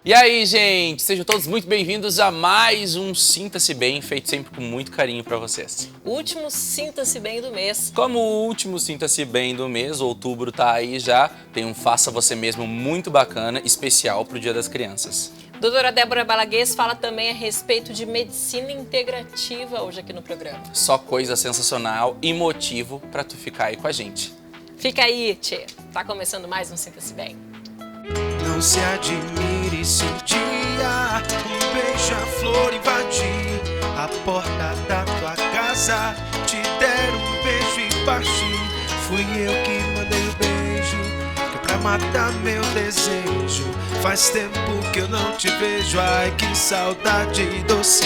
E aí, gente, sejam todos muito bem-vindos a mais um Sinta-se Bem, feito sempre com muito carinho pra vocês. O último Sinta-se Bem do mês. Como o último Sinta-se Bem do mês, outubro tá aí já, tem um Faça Você Mesmo muito bacana, especial pro Dia das Crianças. Doutora Débora Balaguês fala também a respeito de medicina integrativa hoje aqui no programa. Só coisa sensacional e motivo pra tu ficar aí com a gente. Fica aí, tchê. Tá começando mais um Sinta-se Bem. Não se admire se um dia um beija-flor invadir a porta da tua casa, te der um beijo e partir. Fui eu que mandei o beijo, que pra matar meu desejo. Faz tempo que eu não te vejo, ai que saudade doce.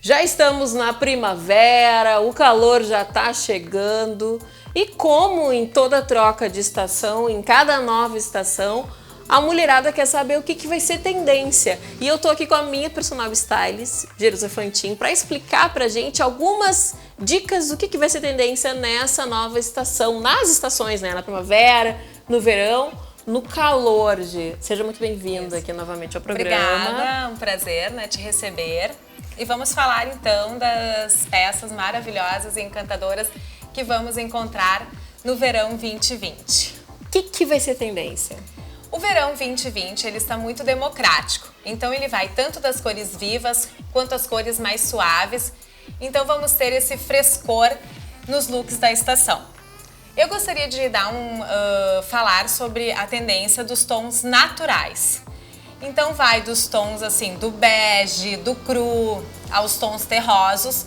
Já estamos na primavera, o calor já tá chegando e como em toda troca de estação, em cada nova estação, a mulherada quer saber o que vai ser tendência. E eu tô aqui com a minha personal stylist, Jerusa Fantin, para explicar pra gente algumas dicas do que vai ser tendência nessa nova estação, nas estações, né? Na primavera, no verão, no calor, Gê. Seja muito bem-vinda aqui novamente ao programa. Obrigada, um prazer, né, te receber. E vamos falar então das peças maravilhosas e encantadoras que vamos encontrar no verão 2020. O que vai ser tendência? O verão 2020 ele está muito democrático, então ele vai tanto das cores vivas quanto as cores mais suaves. Então vamos ter esse frescor nos looks da estação. Eu gostaria de falar sobre a tendência dos tons naturais. Então vai dos tons assim, do bege, do cru, aos tons terrosos,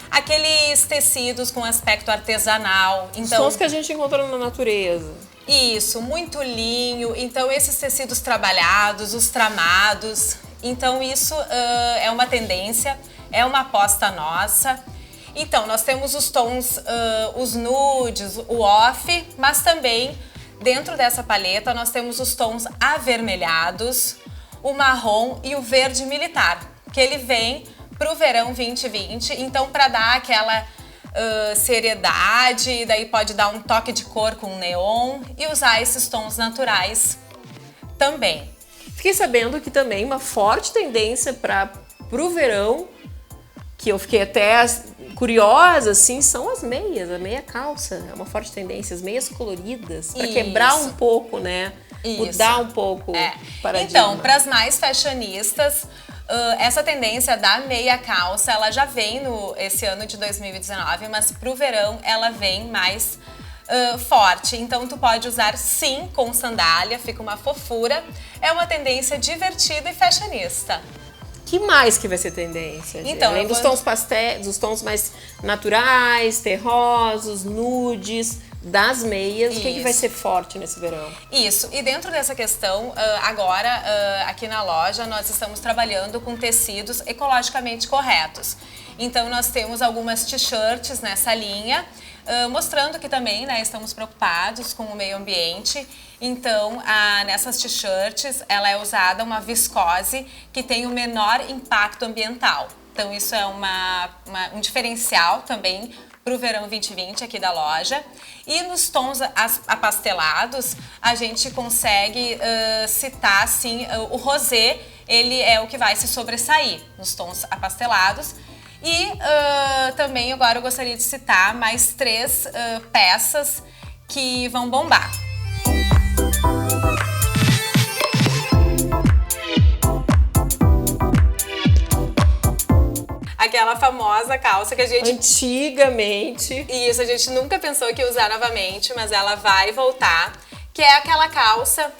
aqueles tecidos com aspecto artesanal. Então, os tons que a gente encontra na natureza. Isso, muito linho. Então esses tecidos trabalhados, os tramados. Então isso é uma tendência, é uma aposta nossa. Então nós temos os tons, os nudes, o off, mas também dentro dessa paleta nós temos os tons avermelhados, o marrom e o verde militar, que ele vem para o verão 2020, então para dar aquela seriedade, daí pode dar um toque de cor com neon e usar esses tons naturais também. Fiquei sabendo que também uma forte tendência para o verão, que eu fiquei até curiosa, assim, são as meias, a meia calça, é uma forte tendência, as meias coloridas, para quebrar um pouco, né? Isso. Mudar um pouco o paradigma. Então, para as mais fashionistas, essa tendência da meia calça, ela já vem esse ano de 2019, mas para o verão ela vem mais forte. Então, tu pode usar sim com sandália, fica uma fofura. É uma tendência divertida e fashionista. Que mais que vai ser tendência? Então, além dos tons pastéis, dos tons mais naturais, terrosos, nudes, das meias, o que vai ser forte nesse verão? Isso, e dentro dessa questão, agora aqui na loja nós estamos trabalhando com tecidos ecologicamente corretos. Então nós temos algumas t-shirts nessa linha, mostrando que também, né, estamos preocupados com o meio ambiente. Então, nessas t-shirts, ela é usada uma viscose que tem o menor impacto ambiental. Então, isso é um diferencial também para o verão 2020 aqui da loja. E nos tons apastelados, a gente consegue citar, assim, o rosé, ele é o que vai se sobressair nos tons apastelados. E também agora eu gostaria de citar mais 3 peças que vão bombar. Aquela famosa calça que a gente... Antigamente. Isso, a gente nunca pensou que ia usar novamente, mas ela vai voltar. que é aquela calça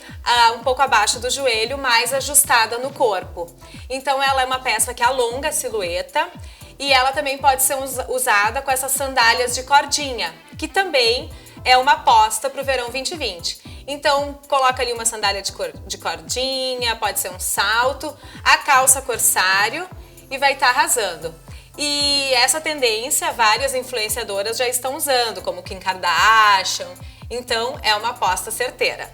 um pouco abaixo do joelho, mais ajustada no corpo. Então ela é uma peça que alonga a silhueta e ela também pode ser usada com essas sandálias de cordinha, que também é uma aposta para o verão 2020. Então coloca ali uma sandália de cordinha, pode ser um salto, a calça corsário e vai estar arrasando. E essa tendência várias influenciadoras já estão usando, como Kim Kardashian. Então, é uma aposta certeira.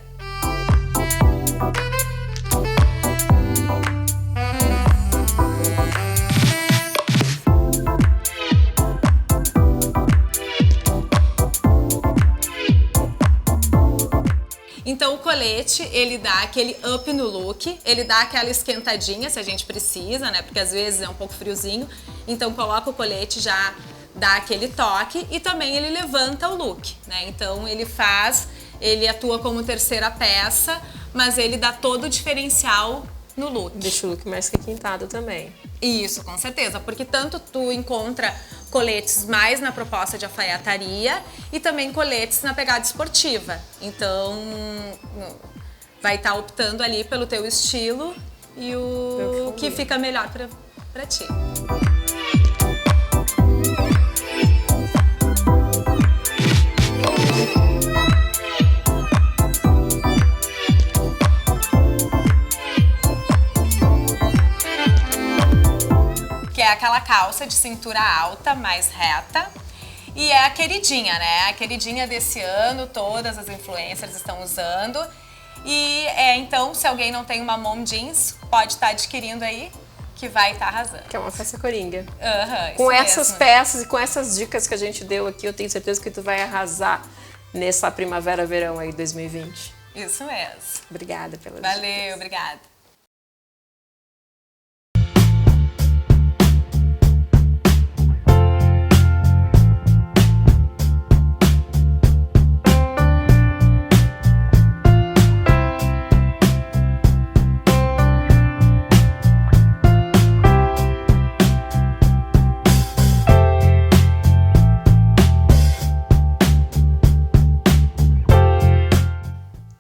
Então, o colete, ele dá aquele up no look, ele dá aquela esquentadinha, se a gente precisa, né? Porque às vezes é um pouco friozinho. Então, coloca o colete já dá aquele toque e também ele levanta o look, né? Então ele atua como terceira peça, mas ele dá todo o diferencial no look. Deixa o look mais requintado também. Isso, com certeza, porque tanto tu encontra coletes mais na proposta de alfaiataria e também coletes na pegada esportiva. Então, vai estar optando ali pelo teu estilo e o que fica melhor pra ti. Que é aquela calça de cintura alta, mais reta. E é a queridinha, né? A queridinha desse ano, todas as influencers estão usando. E então, se alguém não tem uma mom jeans, pode estar adquirindo aí, que vai estar arrasando. Que é uma peça coringa. Com essas peças e com essas dicas que a gente deu aqui, eu tenho certeza que tu vai arrasar nessa primavera-verão aí 2020. Isso mesmo. Obrigada pela Valeu, obrigada.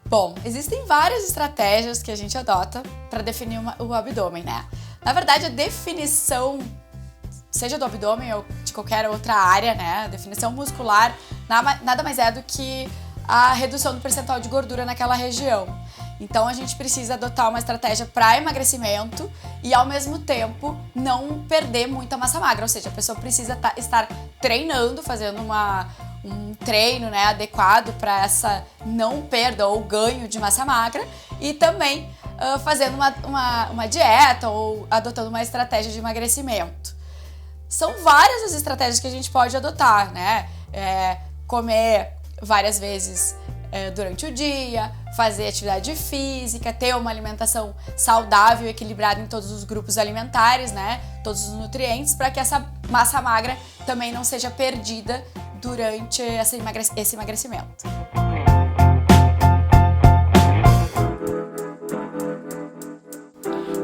Bom, existem várias estratégias que a gente adota para definir o abdômen, né? Na verdade, a definição, seja do abdômen ou de qualquer outra área, né? A definição muscular nada mais é do que a redução do percentual de gordura naquela região. Então, a gente precisa adotar uma estratégia para emagrecimento e, ao mesmo tempo, não perder muita massa magra. Ou seja, a pessoa precisa estar treinando, fazendo um treino, né, adequado para essa não perda ou ganho de massa magra e também fazendo uma dieta ou adotando uma estratégia de emagrecimento. São várias as estratégias que a gente pode adotar, né? Comer várias vezes durante o dia, fazer atividade física, ter uma alimentação saudável e equilibrada em todos os grupos alimentares, né? Todos os nutrientes, para que essa massa magra também não seja perdida durante esse emagrecimento.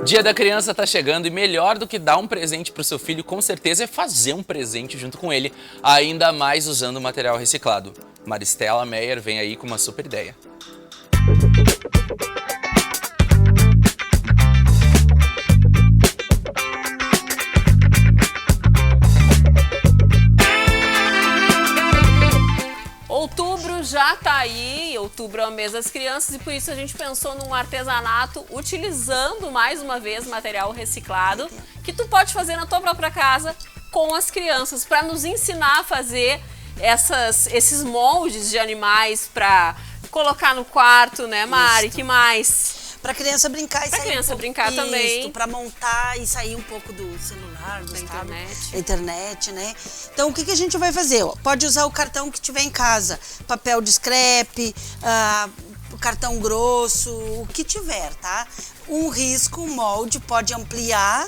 Dia da Criança tá chegando e melhor do que dar um presente pro seu filho, com certeza, é fazer um presente junto com ele, ainda mais usando material reciclado. Maristela Meyer vem aí com uma super ideia. Outubro já tá aí, outubro é o mês das crianças e por isso a gente pensou num artesanato utilizando mais uma vez material reciclado que tu pode fazer na tua própria casa com as crianças para nos ensinar a fazer esses moldes de animais para colocar no quarto, né, Mari? Que mais? Pra criança brincar e pra sair criança brincar também. Pra montar e sair um pouco do celular, da internet, né? Então, o que a gente vai fazer? Pode usar o cartão que tiver em casa. Papel de scrap, cartão grosso, o que tiver, tá? Um risco, um molde, pode ampliar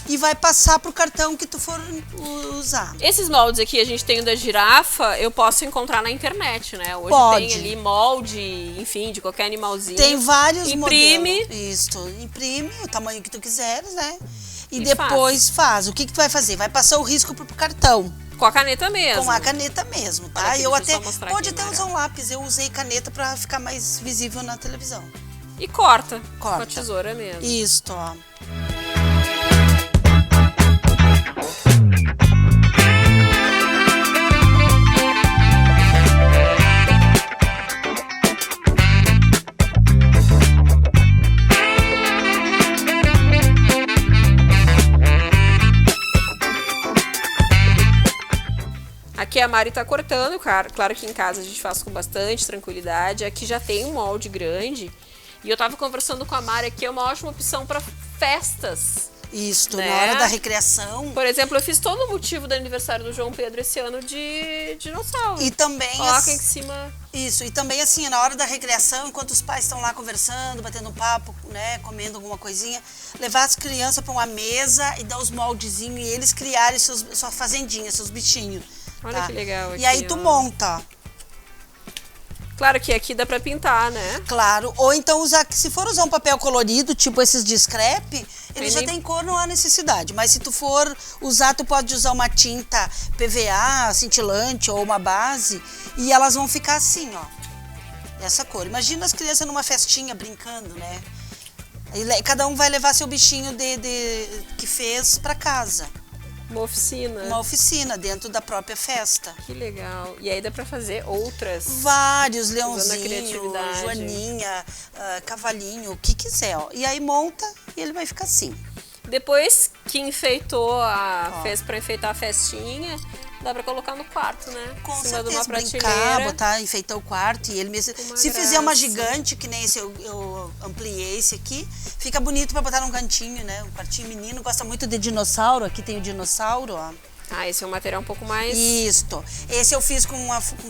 e vai passar pro cartão que tu for usar. Esses moldes aqui, a gente tem o da girafa, eu posso encontrar na internet, né? Hoje pode. Tem ali molde, enfim, de qualquer animalzinho. Tem vários Imprime. modelos. Isso, imprime o tamanho que tu quiseres, né? E depois faz. O que tu vai fazer? Vai passar o risco pro cartão. Com a caneta mesmo. Com a caneta mesmo, tá? Aqui, Eu deixa eu até só mostrar pode aqui, até Mara. usar um lápis. Eu usei caneta pra ficar mais visível na televisão. E corta. Corta. Com a tesoura mesmo. Isto, ó. Aqui a Mari tá cortando, claro que em casa a gente faz com bastante tranquilidade. Aqui já tem um molde grande. E eu tava conversando com a Mari aqui, é uma ótima opção para festas. Isto, Né? na hora da recreação. Por exemplo, eu fiz todo o motivo do aniversário do João Pedro esse ano de dinossauro. E também Coloca em cima. Isso, e também assim, na hora da recreação, enquanto os pais estão lá conversando, batendo um papo, né, comendo alguma coisinha, levar as crianças para uma mesa e dar os moldezinhos e eles criarem sua fazendinha, seus bichinhos. Olha tá? que legal aqui, E aí tu ó. monta, Claro que aqui dá pra pintar, né? claro. Ou então usar, se for usar um papel colorido, tipo esses de scrap, ele já nem- tem cor, não há necessidade. Mas se tu for usar, tu pode usar uma tinta PVA, cintilante ou uma base e elas vão ficar assim, ó. Essa cor. Imagina as crianças numa festinha brincando, né? E cada um vai levar seu bichinho que fez para casa. Uma oficina. Uma oficina dentro da própria festa. Que legal. E aí dá pra fazer outras. Vários, Usando a leãozinho, criatividade. joaninha, cavalinho, o que quiser, ó. E aí monta e ele vai ficar assim. Depois que enfeitou, fez pra enfeitar a festinha, dá pra colocar no quarto, né? Com em cima de certeza, uma brincar, prateleira. botar, enfeitar o quarto e ele mesmo. Uma Se fizer uma graça. gigante, que nem esse eu ampliei esse aqui, fica bonito pra botar num cantinho, né? Um quartinho menino gosta muito de dinossauro, aqui tem o dinossauro, ó. Ah, esse é um material um pouco mais. Isto. Esse eu fiz com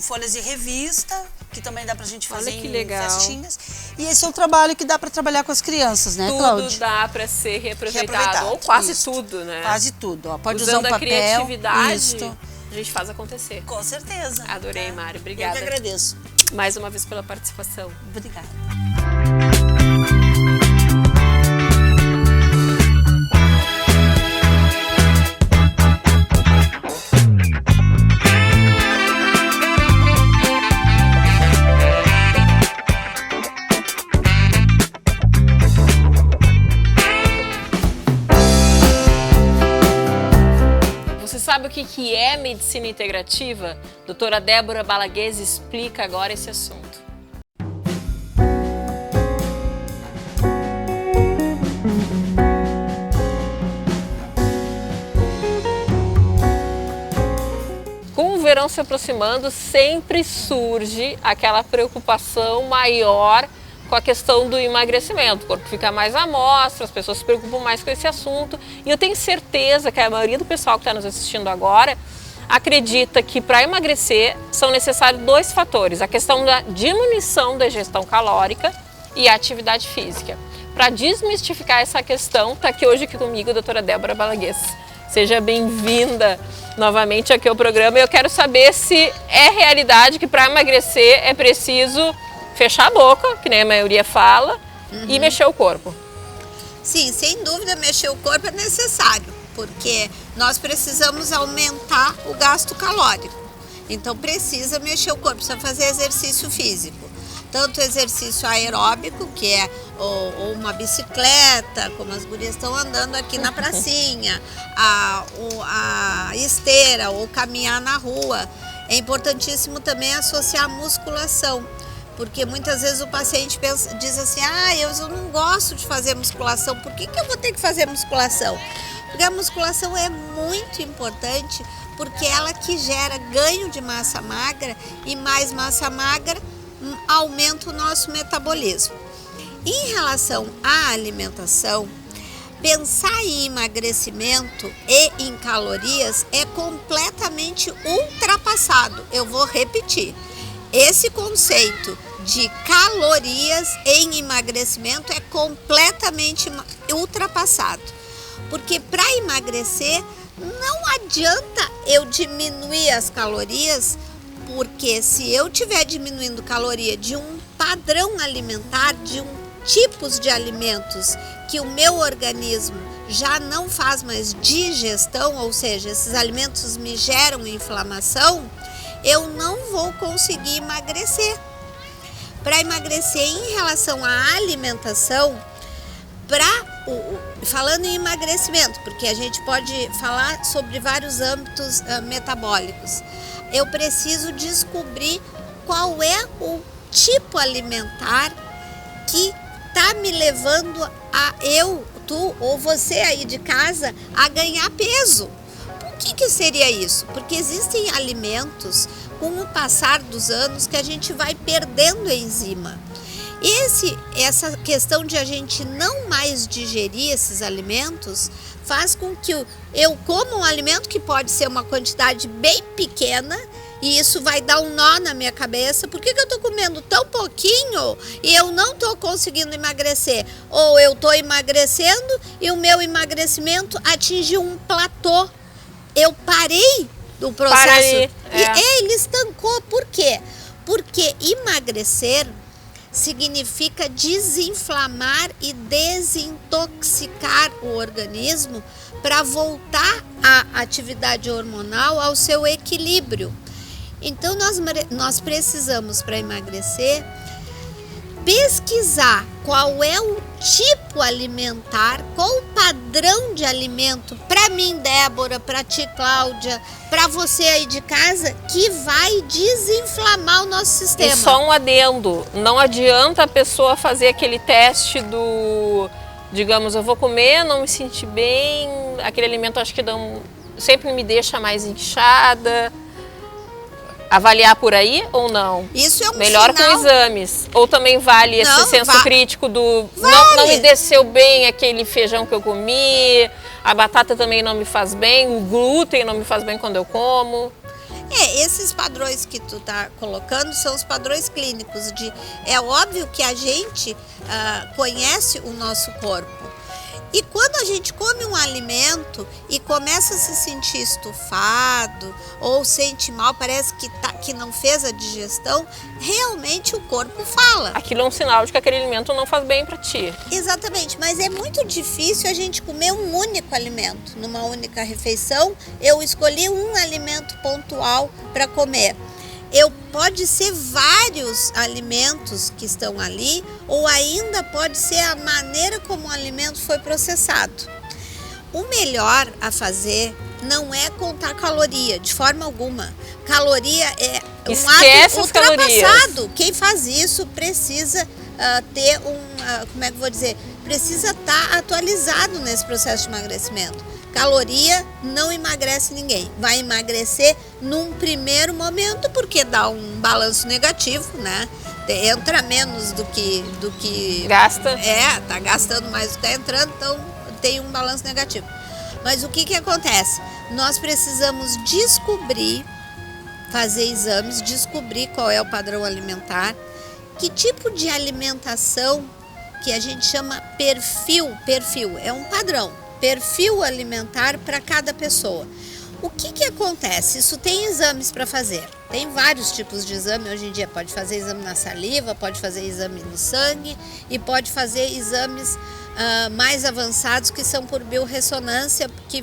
folhas de revista, que também dá pra gente Olha fazer que em legal. festinhas. E esse é um trabalho que dá pra trabalhar com as crianças, né, Tudo Cláudia? dá pra ser reaproveitado. Reaproveitado, Ou quase isso. tudo, né? Quase tudo, ó. Pode Usando usar um a papel. criatividade, Isto. a gente faz acontecer. Com certeza. Adorei, tá? Mari. Eu Obrigada que agradeço. mais uma vez pela participação. Obrigada. Você sabe o que é medicina integrativa? Doutora Débora Balaguese explica agora esse assunto. Com o verão se aproximando, sempre surge aquela preocupação maior com a questão do emagrecimento. O corpo fica mais à mostra, as pessoas se preocupam mais com esse assunto. E eu tenho certeza que a maioria do pessoal que está nos assistindo agora acredita que para emagrecer são necessários dois fatores. A questão da diminuição da ingestão calórica e a atividade física. Para desmistificar essa questão, está aqui hoje comigo a doutora Débora Balaguese. Seja bem-vinda novamente aqui ao programa. Eu quero saber se é realidade que para emagrecer é preciso fechar a boca, que nem a maioria fala, e mexer o corpo. Sim, sem dúvida, mexer o corpo é necessário, porque nós precisamos aumentar o gasto calórico. Então precisa mexer o corpo, precisa fazer exercício físico. Tanto exercício aeróbico, que é ou uma bicicleta, como as gurias estão andando aqui na pracinha, a esteira ou caminhar na rua. É importantíssimo também associar a musculação. Porque muitas vezes o paciente diz assim, eu não gosto de fazer musculação, por que eu vou ter que fazer musculação? Porque a musculação é muito importante, porque ela que gera ganho de massa magra e mais massa magra aumenta o nosso metabolismo. Em relação à alimentação, pensar em emagrecimento e em calorias é completamente ultrapassado. Eu vou repetir. Esse conceito de calorias em emagrecimento é completamente ultrapassado. Porque para emagrecer não adianta eu diminuir as calorias, porque se eu estiver diminuindo caloria de um padrão alimentar, de tipos de alimentos que o meu organismo já não faz mais digestão, ou seja, esses alimentos me geram inflamação, eu não vou conseguir emagrecer. Para emagrecer em relação à alimentação, falando em emagrecimento, porque a gente pode falar sobre vários âmbitos metabólicos, eu preciso descobrir qual é o tipo alimentar que está me levando a tu ou você aí de casa a ganhar peso. Por que seria isso? Porque existem alimentos, com o passar dos anos, que a gente vai perdendo enzima. Essa questão de a gente não mais digerir esses alimentos faz com que eu coma um alimento que pode ser uma quantidade bem pequena, e isso vai dar um nó na minha cabeça. Por que eu estou comendo tão pouquinho e eu não estou conseguindo emagrecer? Ou eu estou emagrecendo e o meu emagrecimento atingiu um platô. Eu parei do processo. Ele estancou. Por quê? Porque emagrecer significa desinflamar e desintoxicar o organismo para voltar a atividade hormonal ao seu equilíbrio. Então nós precisamos, para emagrecer, pesquisar qual é o tipo alimentar, qual o padrão de alimento para mim, Débora, para ti, Cláudia, para você aí de casa, que vai desinflamar o nosso sistema. E só um adendo, não adianta a pessoa fazer aquele teste digamos, eu vou comer, não me sentir bem, aquele alimento acho que sempre me deixa mais inchada. Avaliar por aí ou não? Isso é um melhor sinal. Com exames. Ou também vale esse senso crítico do não me desceu bem aquele feijão que eu comi, a batata também não me faz bem, o glúten não me faz bem quando eu como. Esses padrões que tu tá colocando são os padrões clínicos. É óbvio que a gente conhece o nosso corpo. E quando a gente come um alimento e começa a se sentir estufado ou sente mal, parece que não fez a digestão, realmente o corpo fala. Aquilo é um sinal de que aquele alimento não faz bem para ti. Exatamente, mas é muito difícil a gente comer um único alimento. Numa única refeição, eu escolhi um alimento pontual para comer. Pode ser vários alimentos que estão ali, ou ainda pode ser a maneira como o alimento foi processado. O melhor a fazer não é contar caloria, de forma alguma. Caloria é um ato ultrapassado. Quem faz isso precisa ter precisa estar atualizado nesse processo de emagrecimento. Caloria não emagrece ninguém. Vai emagrecer num primeiro momento, porque dá um balanço negativo, né? Entra menos do que gasta. Tá gastando mais do que está entrando, então tem um balanço negativo. Mas o que acontece? Nós precisamos fazer exames, descobrir qual é o padrão alimentar, que tipo de alimentação que a gente chama perfil, é um padrão. Perfil alimentar para cada pessoa. O que acontece? Isso tem exames para fazer. Tem vários tipos de exame hoje em dia. Pode fazer exame na saliva, pode fazer exame no sangue e pode fazer exames mais avançados, que são por biorressonância, que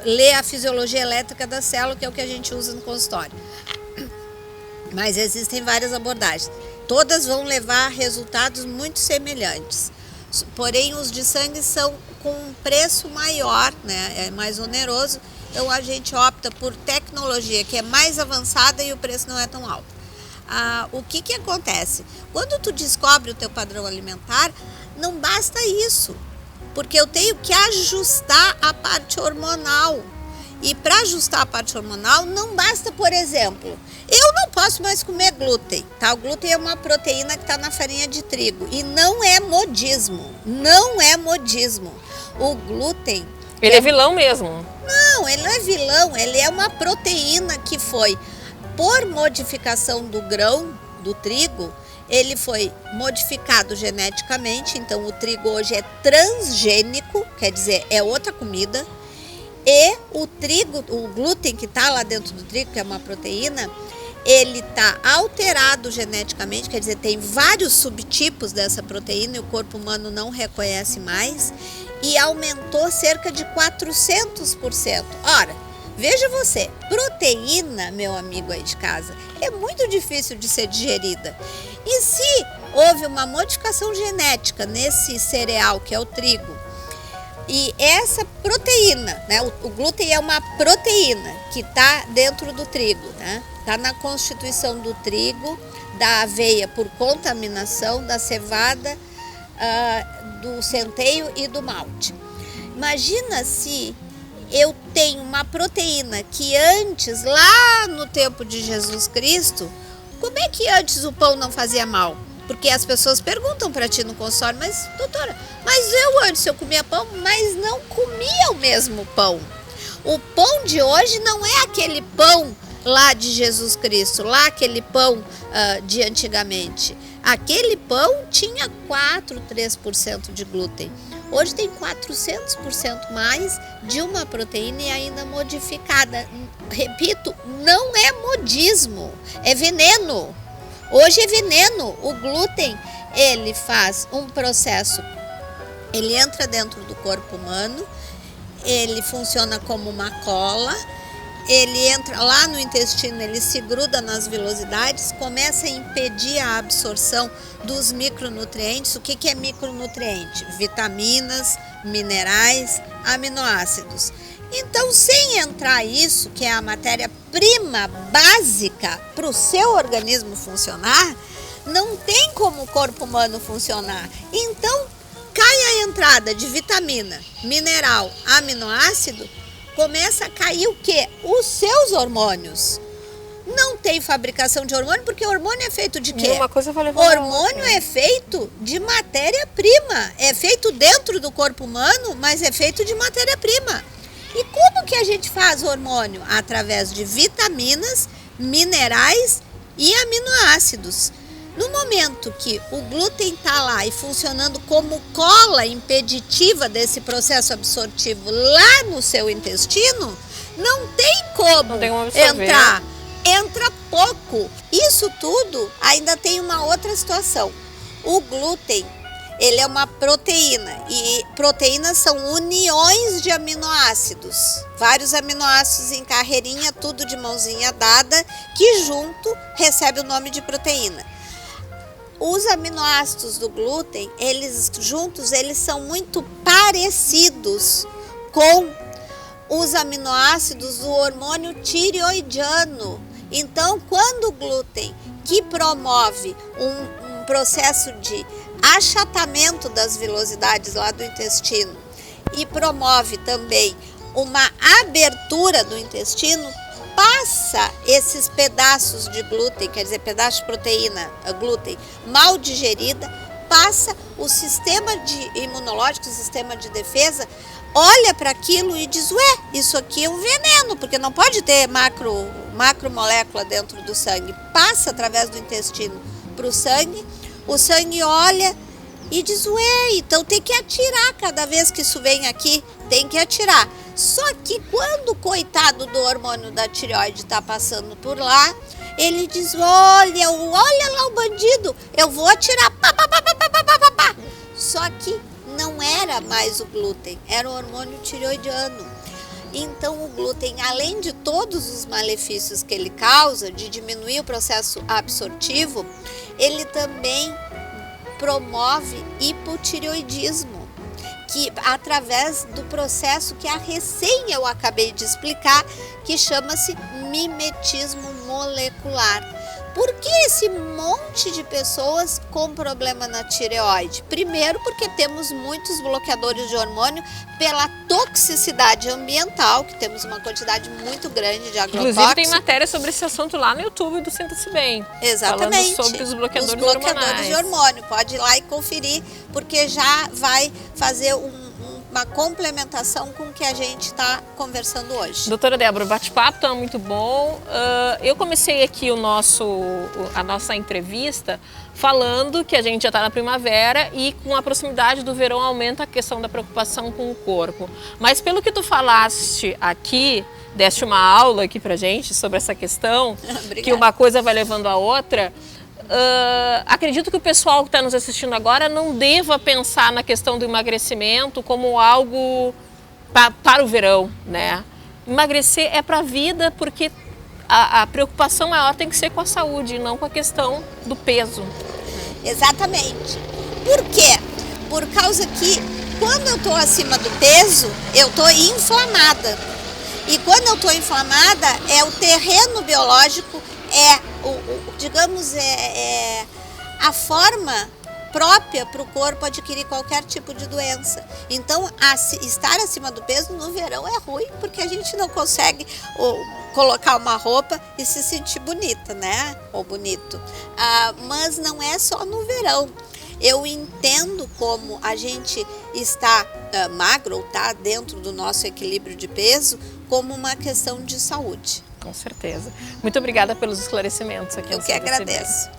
lê a fisiologia elétrica da célula, que é o que a gente usa no consultório. Mas existem várias abordagens. Todas vão levar a resultados muito semelhantes. Porém, os de sangue são com um preço maior, né? É mais oneroso, então a gente opta por tecnologia que é mais avançada e o preço não é tão alto. O que acontece? Quando tu descobre o teu padrão alimentar, não basta isso, porque eu tenho que ajustar a parte hormonal. E para ajustar a parte hormonal, não basta, por exemplo, eu não posso mais comer glúten, tá? O glúten é uma proteína que está na farinha de trigo e não é modismo, O glúten... Ele é vilão mesmo. Não, ele não é vilão, ele é uma proteína que foi, por modificação do grão, do trigo, ele foi modificado geneticamente, então o trigo hoje é transgênico, quer dizer, é outra comida. E o trigo, o glúten que está lá dentro do trigo, que é uma proteína, ele está alterado geneticamente, quer dizer, tem vários subtipos dessa proteína e o corpo humano não reconhece mais. e aumentou cerca de 400%. Ora, veja você, proteína, meu amigo aí de casa, é muito difícil de ser digerida. E se houve uma modificação genética nesse cereal, que é o trigo, e essa proteína, né, o glúten é uma proteína que está dentro do trigo, né? Está na constituição do trigo, da aveia por contaminação, da cevada, do centeio e do malte. Imagina se eu tenho uma proteína que antes, lá no tempo de Jesus Cristo, como é que antes o pão não fazia mal? Porque as pessoas perguntam para ti no consultório, mas doutora, mas antes eu comia pão, mas não comia o mesmo pão. O pão de hoje não é aquele pão lá de Jesus Cristo, lá aquele pão de antigamente. Aquele pão tinha 3% de glúten. Hoje tem 400% mais de uma proteína e ainda modificada. Repito, não é modismo, é veneno. Hoje é veneno. O glúten, ele faz um processo, ele entra dentro do corpo humano, ele funciona como uma cola, ele entra lá no intestino, ele se gruda nas vilosidades, começa a impedir a absorção dos micronutrientes. O que é micronutriente? Vitaminas, minerais, aminoácidos. Então, sem entrar isso, que é a matéria-prima básica para o seu organismo funcionar, não tem como o corpo humano funcionar. Então, cai a entrada de vitamina, mineral, aminoácido, começa a cair o quê? Os seus hormônios. Não tem fabricação de hormônio, porque o hormônio é feito de quê? Uma coisa vai levar hormônio é feito de matéria-prima. É feito dentro do corpo humano, mas é feito de matéria-prima. E como que a gente faz hormônio? Através de vitaminas, minerais e aminoácidos. No momento que o glúten está lá e funcionando como cola impeditiva desse processo absortivo lá no seu intestino, não tem como entrar. Entra pouco. Isso tudo ainda tem uma outra situação. O glúten, ele é uma proteína e proteínas são uniões de aminoácidos. Vários aminoácidos em carreirinha, tudo de mãozinha dada, que junto recebe o nome de proteína. Os aminoácidos do glúten, eles juntos, eles são muito parecidos com os aminoácidos do hormônio tireoidiano. Então, quando o glúten, que promove um processo de achatamento das vilosidades lá do intestino e promove também uma abertura do intestino, passa esses pedaços de glúten, quer dizer, pedaço de proteína, glúten, mal digerida, passa o sistema imunológico, o sistema de defesa, olha para aquilo e diz, ué, isso aqui é um veneno, porque não pode ter macromolécula dentro do sangue. Passa através do intestino para o sangue olha e diz, ué, então tem que atirar cada vez que isso vem aqui, tem que atirar. Só que quando o coitado do hormônio da tireoide está passando por lá, ele diz, olha lá o bandido, eu vou atirar, pá, pá, pá, pá, pá, pá, pá, pá. Só que não era mais o glúten, era o hormônio tireoidiano. Então o glúten, além de todos os malefícios que ele causa, de diminuir o processo absortivo, ele também promove hipotireoidismo, que através do processo que eu acabei de explicar, que chama-se mimetismo molecular. Por que esse monte de pessoas com problema na tireoide? Primeiro, porque temos muitos bloqueadores de hormônio pela toxicidade ambiental, que temos uma quantidade muito grande de agrotóxicos. Inclusive tem matéria sobre esse assunto lá no YouTube do Sinta-se Bem. Exatamente. Falando sobre os bloqueadores de hormônio. Pode ir lá e conferir, porque já vai fazer uma complementação com o que a gente está conversando hoje. Doutora Débora, o bate-papo está muito bom. Eu comecei aqui a nossa entrevista falando que a gente já está na primavera e com a proximidade do verão aumenta a questão da preocupação com o corpo. Mas pelo que tu falaste aqui, deste uma aula aqui pra gente sobre essa questão, que uma coisa vai levando a outra, acredito que o pessoal que está nos assistindo agora não deva pensar na questão do emagrecimento como algo para o verão, né? Emagrecer é para a vida, porque a preocupação maior tem que ser com a saúde, não com a questão do peso. Exatamente. Por quê? Por causa que quando eu estou acima do peso, eu estou inflamada. E quando eu estou inflamada, o terreno biológico, digamos, a forma própria para o corpo adquirir qualquer tipo de doença. Então, estar acima do peso no verão é ruim, porque a gente não consegue colocar uma roupa e se sentir bonita, né? Ou bonito. Mas não é só no verão. Eu entendo como a gente está magro ou está dentro do nosso equilíbrio de peso como uma questão de saúde. Com certeza. Muito obrigada pelos esclarecimentos aqui. Eu que agradeço.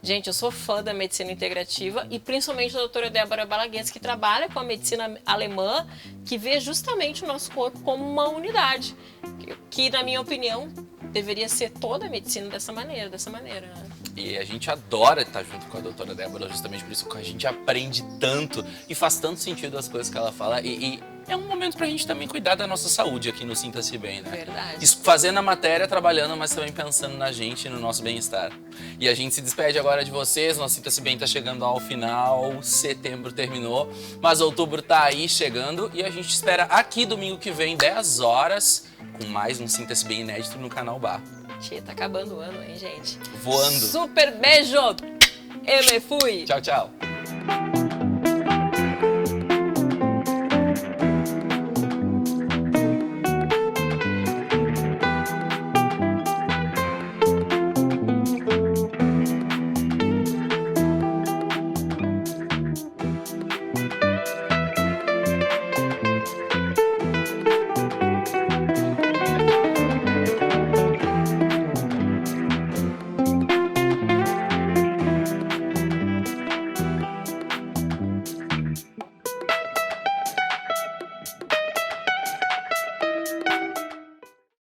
Gente, eu sou fã da medicina integrativa e principalmente da doutora Débora Balaguense, que trabalha com a medicina alemã, que vê justamente o nosso corpo como uma unidade, que na minha opinião, deveria ser toda a medicina dessa maneira, né? E a gente adora estar junto com a doutora Débora, justamente por isso que a gente aprende tanto e faz tanto sentido as coisas que ela fala. E é um momento pra gente também cuidar da nossa saúde aqui no Sinta-se Bem, né? Verdade. Fazendo a matéria, trabalhando, mas também pensando na gente e no nosso bem-estar. E a gente se despede agora de vocês, nosso Sinta-se Bem tá chegando ao final, setembro terminou, mas outubro tá aí chegando e a gente espera aqui domingo que vem, 10 horas, com mais um Sinta-se Bem inédito no canal Bar. Tia, tá acabando o ano, hein, gente? Voando. Super beijo! Eu me fui! Tchau, tchau.